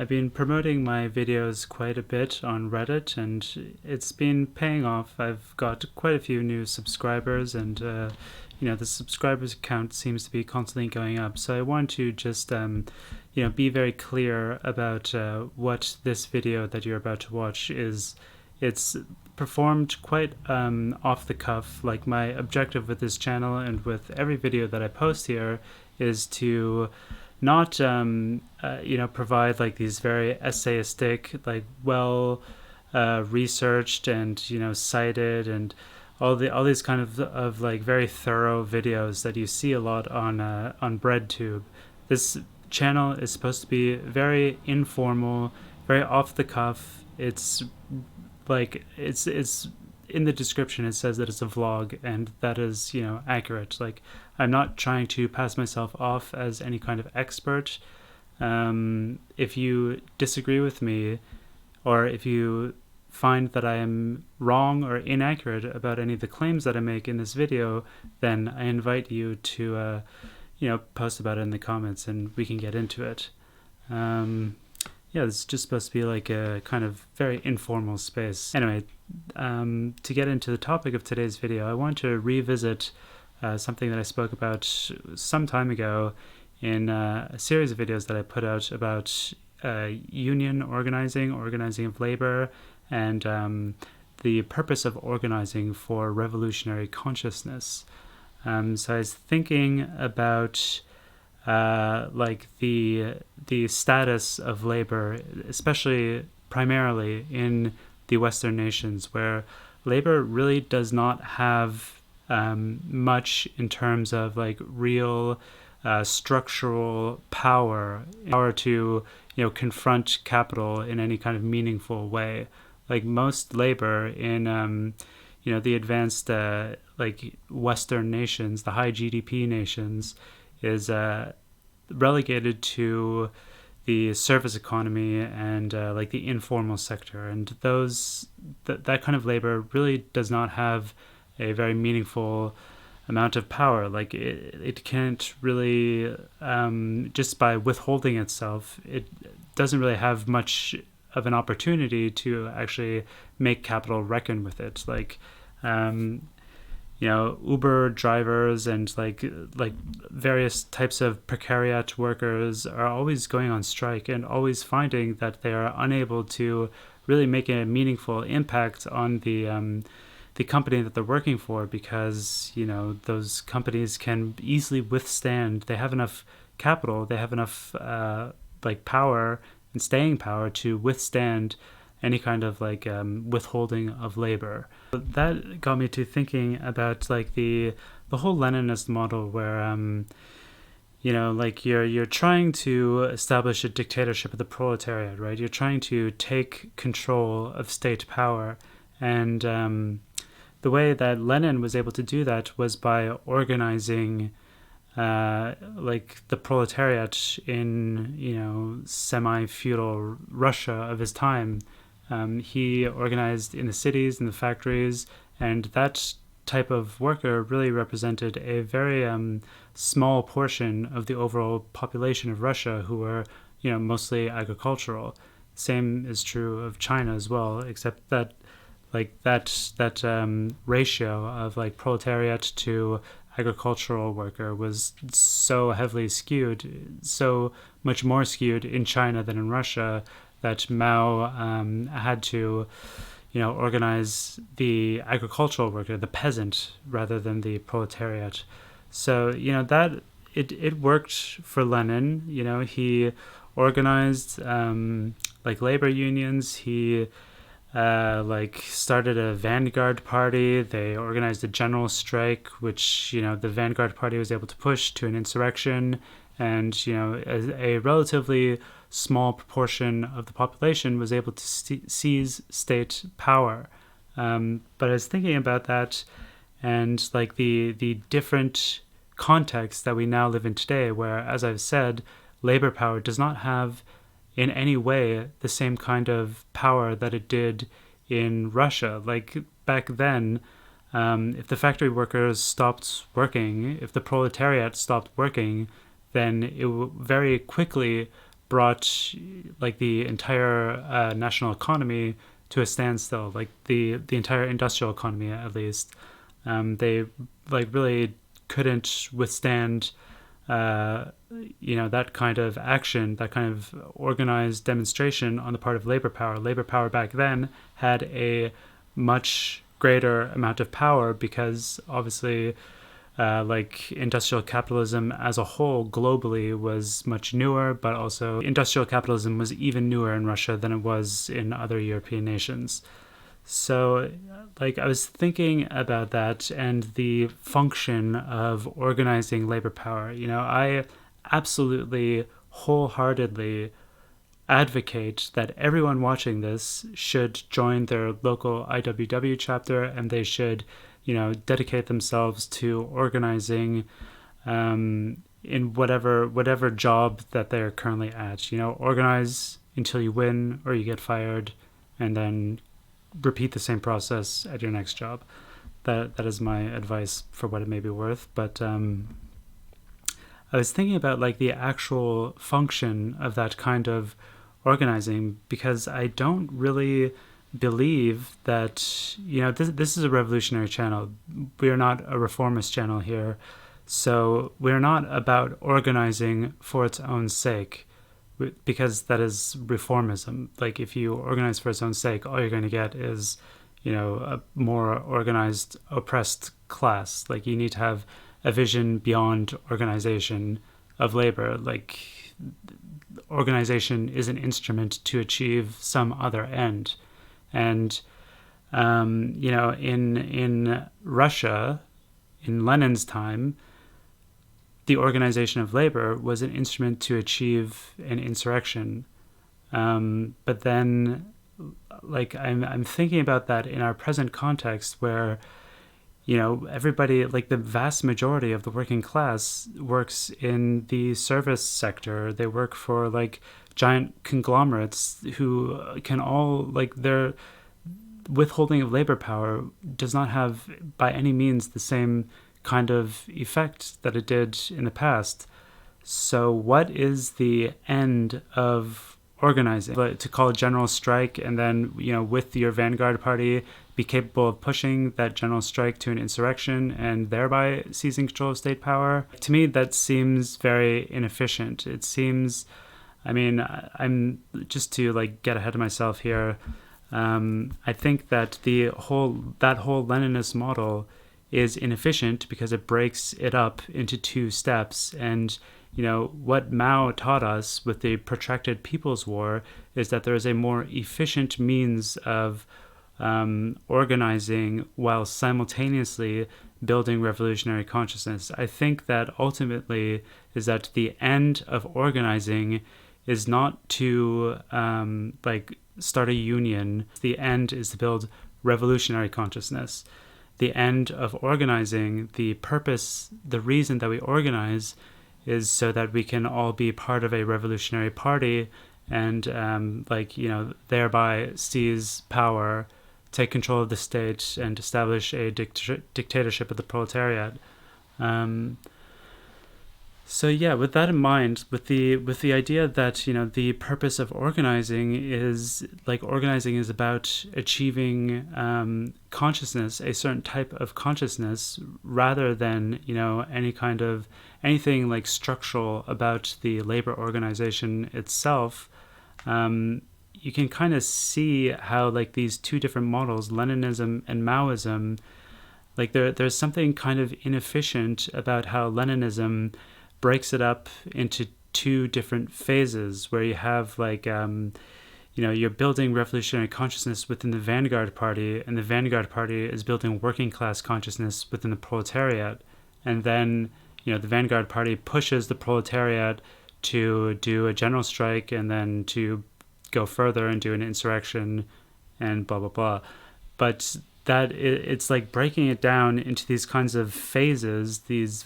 I've been promoting my videos quite a bit on Reddit, and it's been paying off. I've got quite a few new subscribers, and the subscribers count seems to be constantly going up. So I want to just be very clear about what this video that you're about to watch is. It's performed quite off the cuff. Like, my objective with this channel and with every video that I post here is to not provide like these very essayistic, like well researched and cited and all these kind of like very thorough videos that you see a lot on BreadTube. This channel is supposed to be very informal, very off the cuff. It's in the description it says that it's a vlog, and that is accurate. Like, I'm not trying to pass myself off as any kind of expert. If you disagree with me, or if you find that I am wrong or inaccurate about any of the claims that I make in this video, then I invite you to post about it in the comments and we can get into it. This is just supposed to be like a kind of very informal space. Anyway, to get into the topic of today's video, I want to revisit something that I spoke about some time ago in a series of videos that I put out about union organizing of labor, and the purpose of organizing for revolutionary consciousness. So I was thinking about like the status of labor, especially primarily in the Western nations, where labor really does not have much in terms of like real structural power to confront capital in any kind of meaningful way. Like, most labor in the advanced like Western nations, the high GDP nations, is relegated to the service economy and like the informal sector, and that kind of labor really does not have a very meaningful amount of power. Like, it can't really just by withholding itself, it doesn't really have much of an opportunity to actually make capital reckon with it. Like, Uber drivers and like various types of proletariat workers are always going on strike and always finding that they are unable to really make a meaningful impact on the company that they're working for, because those companies can easily withstand. They have enough capital, they have enough like power and staying power to withstand any kind of like withholding of labor. That got me to thinking about like the whole Leninist model, where like you're trying to establish a dictatorship of the proletariat, right? You're trying to take control of state power, and the way that Lenin was able to do that was by organizing like the proletariat in semi-feudal Russia of his time. He organized in the cities and the factories, and that type of worker really represented a very small portion of the overall population of Russia, who were mostly agricultural. Same is true of China as well, except that like that ratio of like proletariat to agricultural worker was so heavily skewed, so much more skewed in China than in Russia, that Mao had to organize the agricultural worker, the peasant, rather than the proletariat. So that it worked for Lenin. He organized like labor unions. He like started a vanguard party. They organized a general strike, which the vanguard party was able to push to an insurrection, and a relatively small proportion of the population was able to seize state power. But I was thinking about that, and like the different contexts that we now live in today, where, as I've said, labor power does not have in any way the same kind of power that it did in Russia. Like, back then, if the factory workers stopped working, if the proletariat stopped working, then it very quickly brought like the entire national economy to a standstill, like the entire industrial economy at least. They like really couldn't withstand that kind of action, that kind of organized demonstration on the part of labor power. Labor power back then had a much greater amount of power because obviously like industrial capitalism as a whole globally was much newer, but also industrial capitalism was even newer in Russia than it was in other European nations. So, like, I was thinking about that and the function of organizing labor power. I absolutely, wholeheartedly advocate that everyone watching this should join their local IWW chapter, and they should, dedicate themselves to organizing in whatever job that they're currently at. Organize until you win or you get fired, and then repeat the same process at your next job. That is my advice for what it may be worth. But I was thinking about like the actual function of that kind of organizing, because I don't really believe that this is a revolutionary channel. We are not a reformist channel here, so we're not about organizing for its own sake, because that is reformism. Like, if you organize for its own sake, all you're going to get is a more organized oppressed class. Like, you need to have a vision beyond organization of labor. Like, organization is an instrument to achieve some other end. And in Russia, in Lenin's time, the organization of labor was an instrument to achieve an insurrection. But then, like, I'm thinking about that in our present context, where everybody, like the vast majority of the working class, works in the service sector. They work for like giant conglomerates who can all, like, their withholding of labor power does not have by any means the same kind of effect that it did in the past. So what is the end of organizing? To call a general strike and then, with your vanguard party, be capable of pushing that general strike to an insurrection and thereby seizing control of state power? To me, that seems very inefficient. It seems, I'm just to like get ahead of myself here. I think that that whole Leninist model is inefficient because it breaks it up into two steps. And what Mao taught us with the protracted People's War is that there is a more efficient means of organizing while simultaneously building revolutionary consciousness. I think that ultimately is that the end of organizing is not to start a union. The end is to build revolutionary consciousness. The end of organizing, the purpose, the reason that we organize is so that we can all be part of a revolutionary party and thereby seize power, take control of the state, and establish a dictatorship of the proletariat. So yeah, with that in mind, with the idea that the purpose of organizing is about achieving consciousness, a certain type of consciousness, rather than anything like structural about the labor organization itself. You can kind of see how like these two different models, Leninism and Maoism, like there's something kind of inefficient about how Leninism breaks it up into two different phases, where you have you're building revolutionary consciousness within the vanguard party, and the vanguard party is building working class consciousness within the proletariat. And then the vanguard party pushes the proletariat to do a general strike and then to go further and do an insurrection and blah blah blah. But that it's like breaking it down into these kinds of phases, these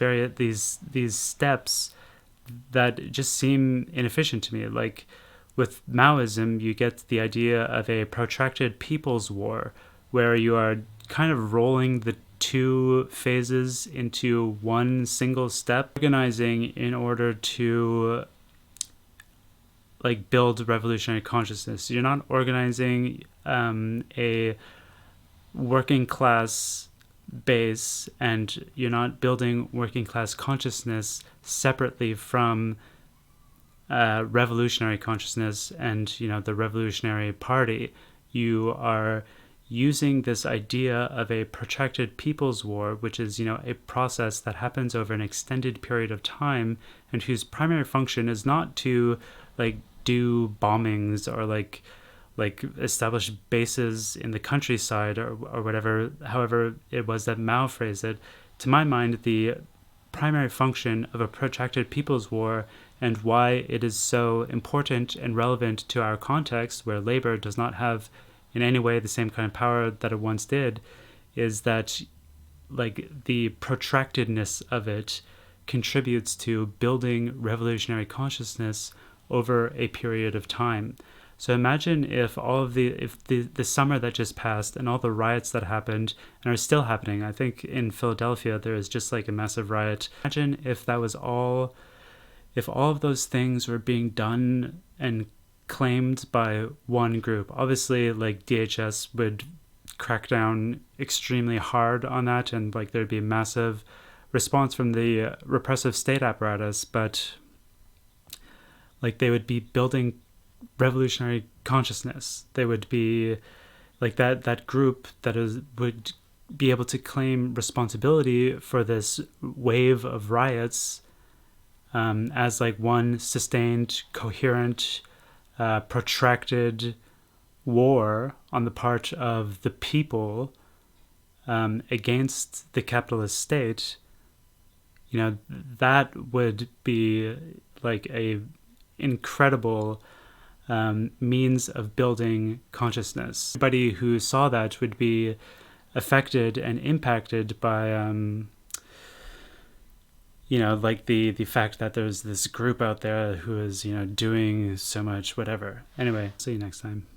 steps that just seem inefficient to me. Like with Maoism, you get the idea of a protracted people's war, where you are kind of rolling the two phases into one single step, organizing in order to like build revolutionary consciousness. You're not organizing a working class base, and you're not building working class consciousness separately from revolutionary consciousness and, you know, the Revolutionary Party. You are using this idea of a protracted people's war, which is, you know, a process that happens over an extended period of time and whose primary function is not to like do bombings or like establish bases in the countryside or whatever, however it was that Mao phrased it. To my mind, the primary function of a protracted people's war, and why it is so important and relevant to our context where labor does not have in any way the same kind of power that it once did, is that like the protractedness of it contributes to building revolutionary consciousness over a period of time. So imagine if the summer that just passed and all the riots that happened and are still happening. I think in Philadelphia there is just like a massive riot. Imagine if that was all, if all of those things were being done and claimed by one group. Obviously, like DHS would crack down extremely hard on that, and like there'd be a massive response from the repressive state apparatus, but like they would be building revolutionary consciousness. They would be like that group that would be able to claim responsibility for this wave of riots as like one sustained, coherent, protracted war on the part of the people against the capitalist state. You know, that would be like a incredible means of building consciousness. Everybody who saw that would be affected and impacted by you know, like the fact that there's this group out there who is, you know, doing so much whatever. Anyway, see you next time.